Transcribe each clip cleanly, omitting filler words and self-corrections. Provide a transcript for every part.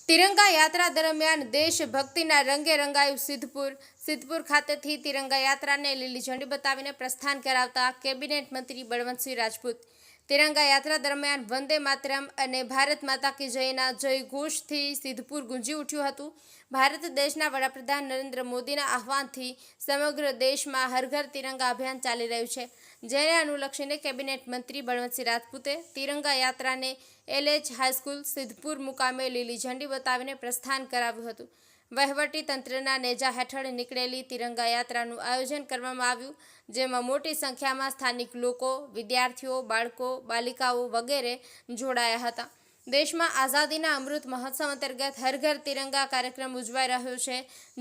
तिरंगा यात्रा दरमियान देशभक्तिना रंगे रंगाયું સિદ્ધપુર ખાતેથી તિરંગા યાત્રાને લીલી ઝંડી બતાવીને પ્રસ્થાન કરાવતા કેબિનેટ મંત્રી બળવંતસિંહ રાજપૂત તિરંગા યાત્રા દરમિયાન વંદે માતરમ અને ભારત માતા કી જયના જયઘોષથી સિદ્ધપુર ગુંજી ઉઠ્યું હતું। ભારત દેશના વડાપ્રધાન નરેન્દ્ર મોદીના આહવાનથી સમગ્ર દેશમાં હર ઘર તિરંગા અભિયાન ચાલી રહ્યું છે, જેને અનુલક્ષીને કેબિનેટ મંત્રી બળવંતસિંહ રાજપૂતે તિરંગા યાત્રાને LH હાઈસ્કૂલ સિદ્ધપુર મુકામે લીલી ઝંડી બતાવીને પ્રસ્થાન કરાવ્યું હતું। વહીવટી તંત્રના નેજા હેઠળ નીકળેલી તિરંગા યાત્રાનું આયોજન કરવામાં આવ્યું, જેમાં મોટી સંખ્યામાં સ્થાનિક લોકો, વિદ્યાર્થીઓ, બાળકો, બાલિકાઓ વગેરે જોડાયા હતા। દેશમાં આઝાદીના અમૃત મહોત્સવ અંતર્ગત હર ઘર તિરંગા કાર્યક્રમ ઉજવાઈ રહ્યો છે,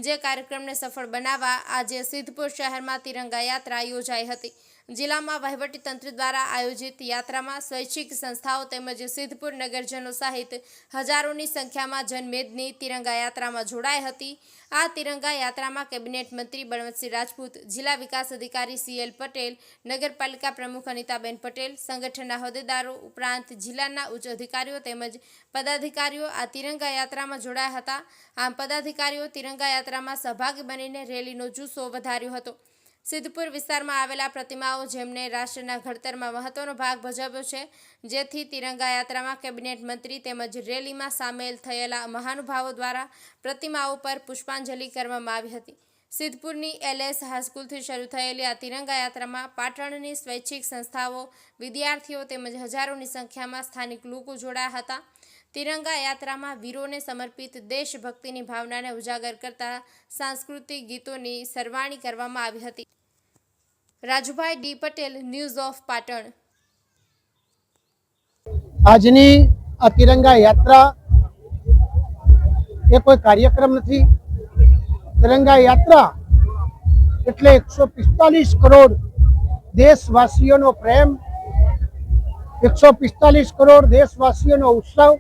જે કાર્યક્રમને સફળ બનાવવા આજે સિદ્ધપુર શહેરમાં તિરંગા યાત્રા યોજાઈ હતી। જિલ્લામાં વહીવટી તંત્ર દ્વારા આયોજિત યાત્રામાં સ્વૈચ્છિક સંસ્થાઓ તેમજ સિદ્ધપુર નગરજનો સહિત હજારોની સંખ્યામાં જનમેદની તિરંગા યાત્રામાં જોડાઈ હતી। આ તિરંગા યાત્રામાં કેબિનેટ મંત્રી બળવંતસિંહ રાજપૂત, જિલ્લા વિકાસ અધિકારી CL પટેલ, નગરપાલિકા પ્રમુખ અનિતાબેન પટેલ, સંગઠનના હોદ્દેદારો ઉપરાંત જિલ્લાના ઉચ્ચ અધિકારીઓ તેમજ પદાધિકારીઓ આ તિરંગા યાત્રામાં જોડાયા હતા। આમ પદાધિકારીઓ તિરંગા યાત્રામાં સહભાગી બનીને રેલીનો જુસ્સો વધાર્યો હતો। સિદ્ધપુર વિસ્તારમાં આવેલા પ્રતિમાઓ જેમને રાષ્ટ્રના ઘડતરમાં મહત્વનો ભાગ ભજવ્યો છે, જેથી તિરંગા યાત્રામાં કેબિનેટ મંત્રી તેમજ રેલીમાં સામેલ થયેલા મહાનુભાવો દ્વારા પ્રતિમાઓ પર પુષ્પાંજલિ કરવામાં આવી હતી। સિદ્ધપુરની LS હાઈસ્કૂલથી શરૂ થયેલી આ તિરંગા યાત્રામાં પાટણની સ્વૈચ્છિક સંસ્થાઓ, વિદ્યાર્થીઓ તેમજ હજારોની સંખ્યામાં સ્થાનિક લોકો જોડાયા હતા। તિરંગા યાત્રામાં વીરોને સમર્પિત દેશભક્તિની ભાવનાને ઉજાગર કરતા સાંસ્કૃતિક ગીતોની સરવાણી કરવામાં આવી હતી। Rajubhai D Patel, news of Patan. આજની આ તિરંગા યાત્રા એ કોઈ કાર્યક્રમ નથી। તિરંગા યાત્રા એટલે 145 કરોડ દેશવાસીઓનો પ્રેમ, 145 કરોડ દેશવાસીઓનો ઉત્સવ,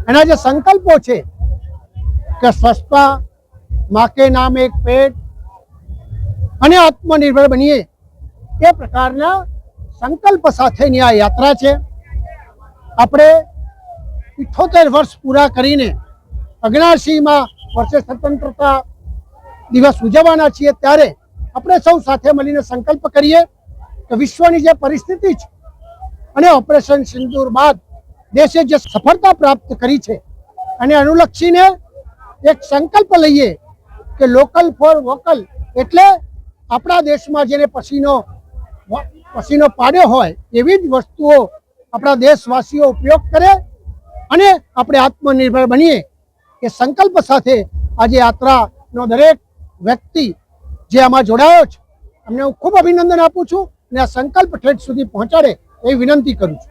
એના જે સંકલ્પો છે કે સ્વચ્છતા, માँ के नाम एक पेड़ અને આત્મનિર્ભર બનીએ, એ પ્રકારના સંકલ્પ સાથેની આ યાત્રા છે। આપણે 78 વર્ષ પૂરા કરીને 79માં વર્ષે સ્વતંત્રતા દિવસ ઉજવવાના છીએ, ત્યારે આપણે સૌ સાથે મળીને સંકલ્પ કરીએ કે વિશ્વની જે પરિસ્થિતિ છે અને ઓપરેશન સિંદૂર બાદ દેશે જે સફળતા પ્રાપ્ત કરી છે અને અનુલક્ષીને એક સંકલ્પ લઈએ કે લોકલ ફોર વોકલ, એટલે આપણા દેશમાં જેને પસીનો પાડ્યો હોય એવી જ વસ્તુઓ આપણા દેશવાસીઓ ઉપયોગ કરે અને આપણે આત્મનિર્ભર બનીએ, એ સંકલ્પ સાથે આજે યાત્રાનો દરેક વ્યક્તિ જે આમાં જોડાયો છે એમને હું ખૂબ અભિનંદન આપું છું અને આ સંકલ્પ ઠેઠ સુધી પહોંચાડે એવી વિનંતી કરું છું।